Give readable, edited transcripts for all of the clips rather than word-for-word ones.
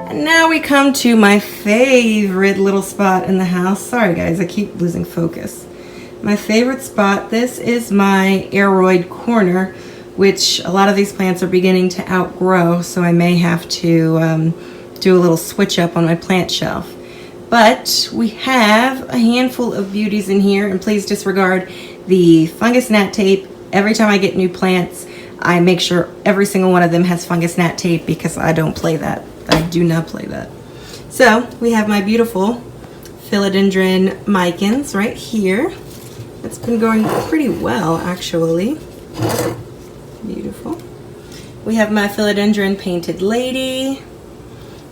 And now we come to my favorite little spot in the house. Sorry guys, I keep losing focus. My favorite spot, this is my aeroid corner, which a lot of these plants are beginning to outgrow, so I may have to do a little switch up on my plant shelf. But we have a handful of beauties in here, and please disregard the fungus gnat tape. Every time I get new plants, I make sure every single one of them has fungus gnat tape because I don't play that. I do not play that. So we have my beautiful philodendron micans right here. It's been going pretty well, actually. Beautiful. We have my philodendron painted lady.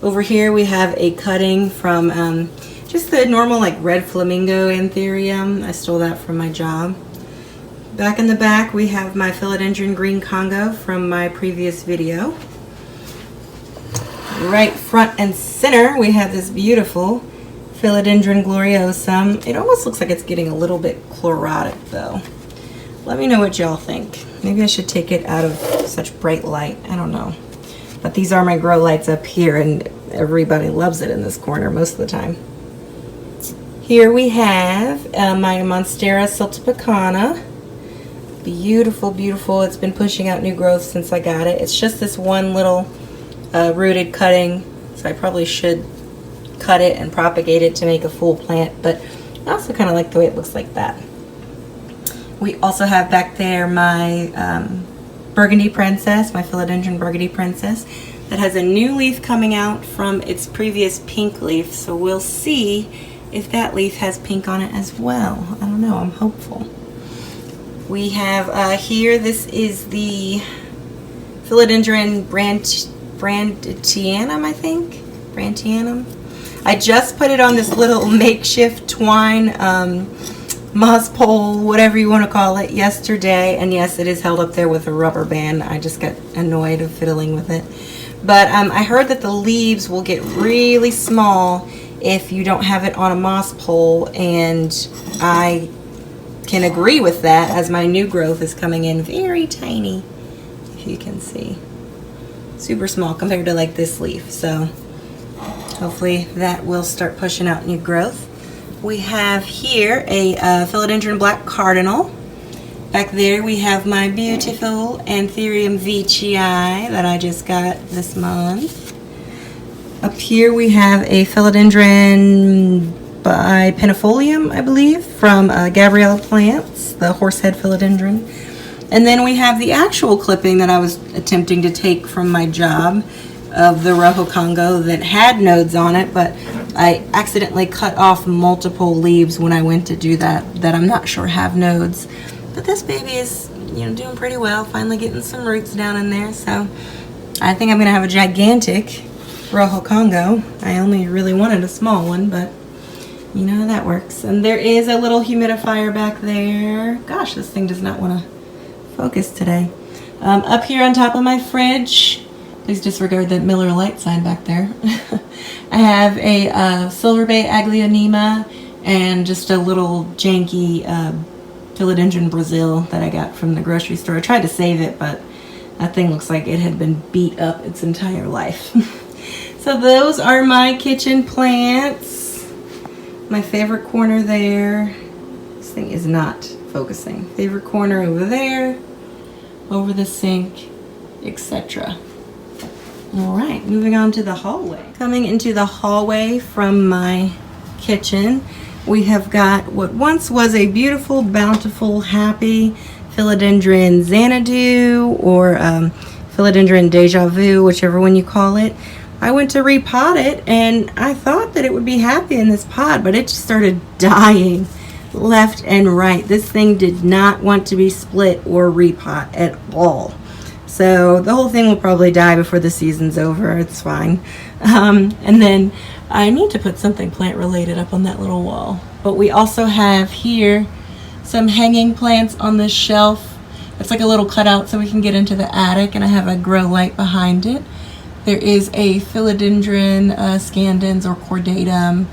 Over here we have a cutting from just the normal like red flamingo anthurium. I stole that from my job. Back in the back we have my philodendron green Congo from my previous video. Right front and center we have this beautiful philodendron gloriosum. It almost looks like it's getting a little bit chlorotic though. Let me know what y'all think. Maybe I should take it out of such bright light. I don't know. But these are my grow lights up here, and everybody loves it in this corner most of the time. Here we have my Monstera siltepecana. Beautiful, beautiful. It's been pushing out new growth since I got it. It's just this one little rooted cutting, so I probably should cut it and propagate it to make a full plant, but I also kind of like the way it looks like that. We also have back there my burgundy princess, my philodendron burgundy princess, that has a new leaf coming out from its previous pink leaf, so we'll see if that leaf has pink on it as well. I don't know, I'm hopeful. We have here, this is the philodendron brantianum, I think? Brantianum. I just put it on this little makeshift twine moss pole, whatever you want to call it, yesterday, and yes, it is held up there with a rubber band. I just got annoyed of fiddling with it. But I heard that the leaves will get really small if you don't have it on a moss pole, and I can agree with that as my new growth is coming in very tiny, if you can see. Super small compared to like this leaf, so hopefully that will start pushing out new growth. We have here a philodendron black cardinal. Back there we have my beautiful Anthurium veitchii that I just got this month. Up here we have a philodendron bipennifolium, I believe, from Gabriella Plants, the horsehead philodendron. And then we have the actual clipping that I was attempting to take from my job of the Rojo Congo that had nodes on it, but I accidentally cut off multiple leaves when I went to do that I'm not sure have nodes. But this baby is, you know, doing pretty well, finally getting some roots down in there, so I think I'm gonna have a gigantic Rojo Congo. I only really wanted a small one, but you know how that works. And there is a little humidifier back there. Gosh, this thing does not want to focus today. Up here on top of my fridge, please disregard that Miller Lite sign back there. I have a Silver Bay Aglaonema and just a little janky philodendron Brazil that I got from the grocery store. I tried to save it, but that thing looks like it had been beat up its entire life. So those are my kitchen plants. My favorite corner there. This thing is not focusing. Favorite corner over there, over the sink, etc. Alright, moving on to the hallway. Coming into the hallway from my kitchen, we have got what once was a beautiful, bountiful, happy philodendron Xanadu, or philodendron Deja Vu, whichever one you call it. I went to repot it, and I thought that it would be happy in this pot, but it just started dying left and right. This thing did not want to be split or repot at all. So the whole thing will probably die before the season's over. It's fine. And then I need to put something plant related up on that little wall. But we also have here some hanging plants on this shelf. It's like a little cutout so we can get into the attic, and I have a grow light behind it. There is a philodendron scandens or cordatum,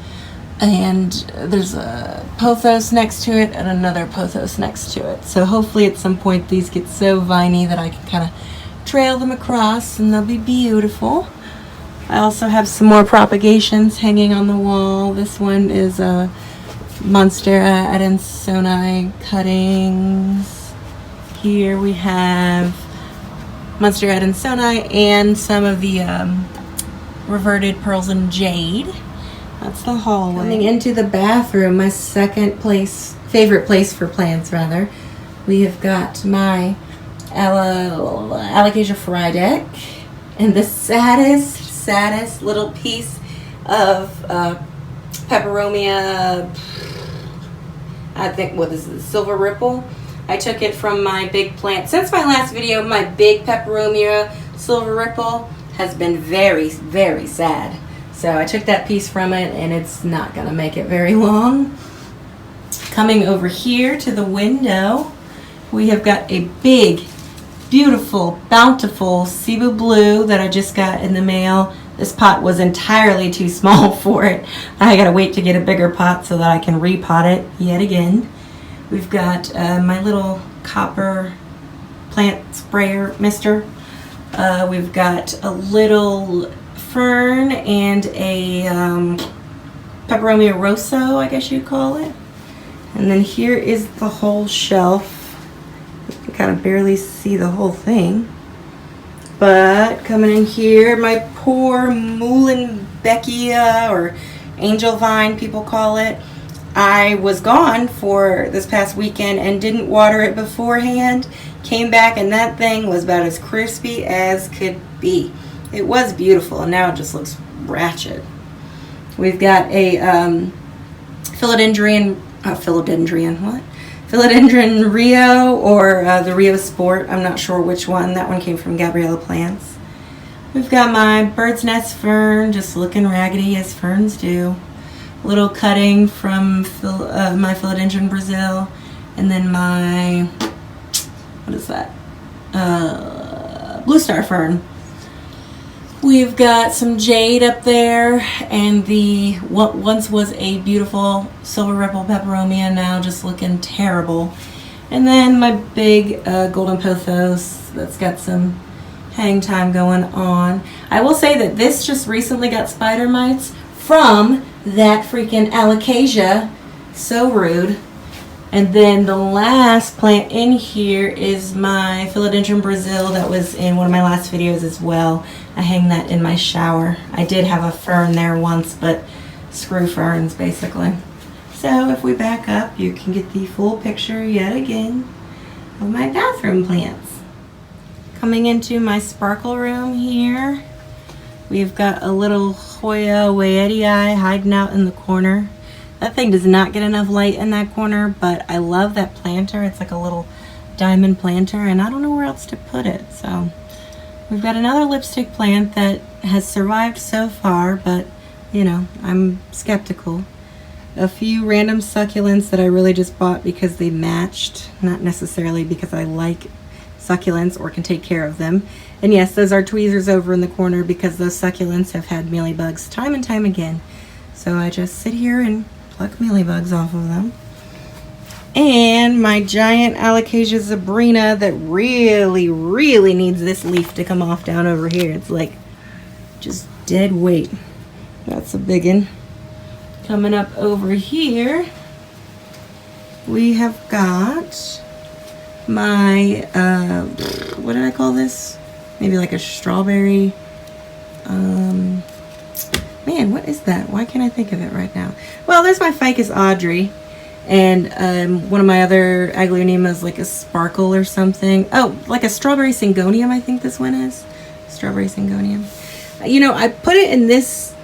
and there's a pothos next to it and another pothos next to it. So hopefully at some point these get so viney that I can kind of trail them across and they'll be beautiful. I also have some more propagations hanging on the wall. This one is a Monstera Adansonii cuttings. Here we have Monstera Adansonii and some of the reverted pearls and jade. That's the hallway. Coming into the bathroom, my favorite place for plants rather. We have got my Alocasia Frydek and the saddest little piece of peperomia, I think, what is it, silver ripple. I took it from my big plant. Since my last video, my big peperomia silver ripple has been very, very sad. So I took that piece from it, and it's not going to make it very long. Coming over here to the window, we have got a big, beautiful, bountiful Cebu blue that I just got in the mail. This pot was entirely too small for it. I gotta wait to get a bigger pot so that I can repot it yet again. We've got my little copper plant sprayer mister. We've got a little fern and a peperomia rosso, I guess you'd call it. And then here is the whole shelf. You can kind of barely see the whole thing. But coming in here, my poor Muhlenbeckia, or angel vine people call it. I was gone for this past weekend and didn't water it beforehand. Came back and that thing was about as crispy as could be. It was beautiful, and now it just looks ratchet. We've got a philodendron Rio, or the Rio Sport. I'm not sure which one. That one came from Gabriella Plants. We've got my bird's nest fern, just looking raggedy as ferns do. A little cutting from my philodendron Brazil, and then my, what is that? Blue star fern. We've got some jade up there, and the what once was a beautiful silver ripple peperomia, now just looking terrible. And then my big golden pothos that's got some hang time going on. I will say that this just recently got spider mites from that freaking Alocasia. So rude. And then the last plant in here is my philodendron Brazil that was in one of my last videos as well. I hang that in my shower. I did have a fern there once, but screw ferns basically. So if we back up, you can get the full picture yet again of my bathroom plants. Coming into my sparkle room here, we've got a little Hoya Wayetii hiding out in the corner. That thing does not get enough light in that corner, but I love that planter. It's like a little diamond planter, and I don't know where else to put it. So we've got another lipstick plant that has survived so far, but you know, I'm skeptical. A few random succulents that I really just bought because they matched, not necessarily because I like succulents or can take care of them. And yes, those are tweezers over in the corner because those succulents have had mealybugs time and time again. So I just sit here and pluck mealybugs off of them. And my giant Alocasia Zebrina that really needs this leaf to come off down over here. It's like just dead weight. That's a biggin. Coming up over here, we have got my what did I call this? Maybe like a strawberry. Man, what is that? Why can't I think of it right now? Well, there's my Ficus Audrey, and one of my other Aglaonemas, like a sparkle or something. Oh, like a strawberry syngonium, I think this one is. Strawberry syngonium. You know, I put it in this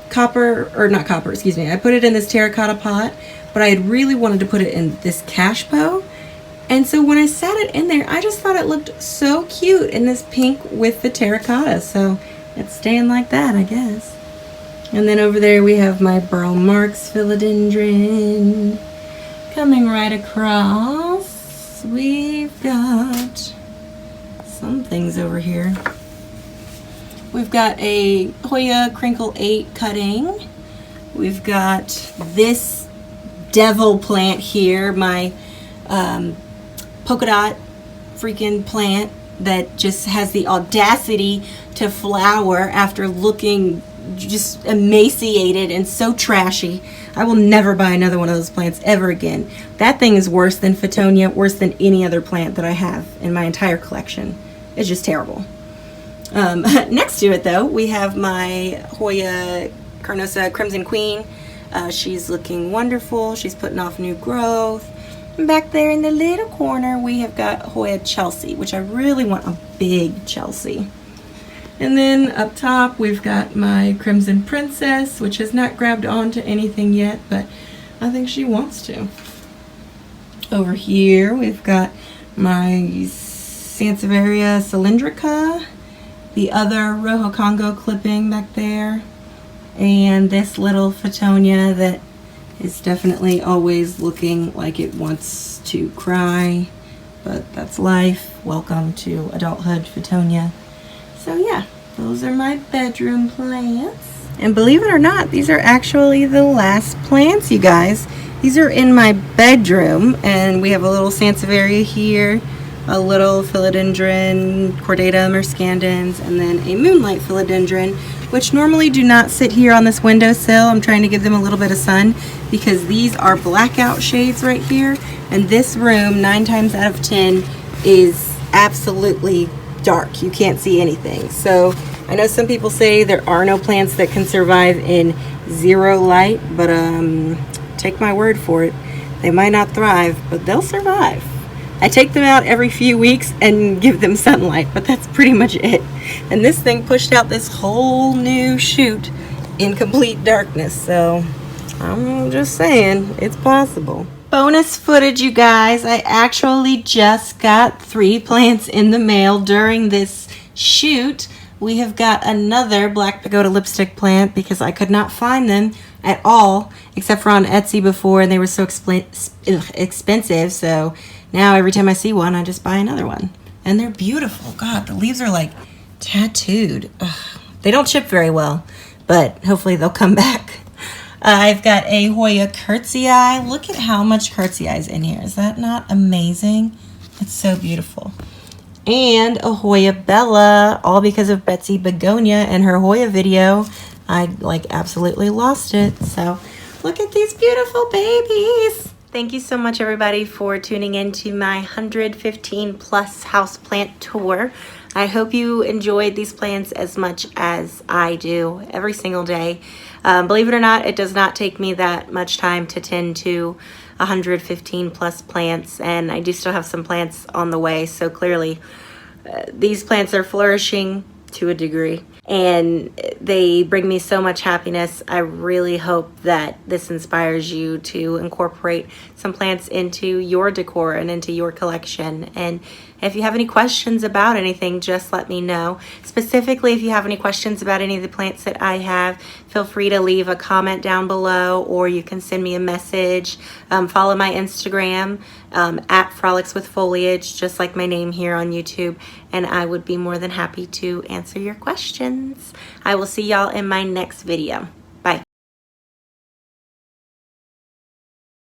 copper, or not copper, excuse me. I put it in this terracotta pot, but I had really wanted to put it in this cashpo. And so when I sat it in there, I just thought it looked so cute in this pink with the terracotta. So it's staying like that, I guess. And then over there we have my Burl Marks philodendron. Coming right across, we've got some things over here. We've got a Hoya Crinkle 8 cutting. We've got this devil plant here, my polka dot freaking plant that just has the audacity to flower after looking just emaciated and so trashy. I will never buy another one of those plants ever again. That thing is worse than Fittonia, worse than any other plant that I have in my entire collection. It's just terrible. Next to it though, we have my Hoya Carnosa Crimson Queen. She's looking wonderful. She's putting off new growth. And back there in the little corner, we have got Hoya Chelsea, which I really want a big Chelsea. And then up top, we've got my Crimson Princess, which has not grabbed onto anything yet, but I think she wants to. Over here, we've got my Sansevieria cylindrica, the other Rojo Congo clipping back there, and this little Fittonia that is definitely always looking like it wants to cry, but that's life. Welcome to adulthood, Fittonia. So yeah, those are my bedroom plants. And believe it or not, these are actually the last plants, you guys. These are in my bedroom, and we have a little Sansevieria here, a little philodendron, Chordata mercandens, and then a moonlight philodendron, which normally do not sit here on this windowsill. I'm trying to give them a little bit of sun because these are blackout shades right here, and this room 9 times out of 10 is absolutely dark. You can't see anything. So I know some people say there are no plants that can survive in 0 light, but take my word for it, they might not thrive, but they'll survive. I take them out every few weeks and give them sunlight, but that's pretty much it. And this thing pushed out this whole new shoot in complete darkness, so I'm just saying, it's possible. Bonus footage, you guys. I actually just got 3 plants in the mail during this shoot. We have got another Black Pagoda lipstick plant because I could not find them at all except for on Etsy before, and they were so expensive. So now every time I see one, I just buy another one. And they're beautiful. God, the leaves are like tattooed. Ugh. They don't chip very well, but hopefully they'll come back. I've got a Hoya Curtsii. Look at how much Curtsii is in here. Is that not amazing? It's so beautiful. And a Hoya Bella, all because of Betsy Begonia and her Hoya video. I like absolutely lost it. So look at these beautiful babies. Thank you so much, everybody, for tuning in to my 115 plus houseplant tour. I hope you enjoyed these plants as much as I do every single day. Believe it or not, it does not take me that much time to tend to 115 plus plants, and I do still have some plants on the way, so clearly these plants are flourishing to a degree, and they bring me so much happiness. I really hope that this inspires you to incorporate some plants into your decor and into your collection. And if you have any questions about anything, just let me know. Specifically, if you have any questions about any of the plants that I have, feel free to leave a comment down below, or you can send me a message. Follow my Instagram at Frolicswithfoliage, just like my name here on YouTube, and I would be more than happy to answer your questions. I will see y'all in my next video.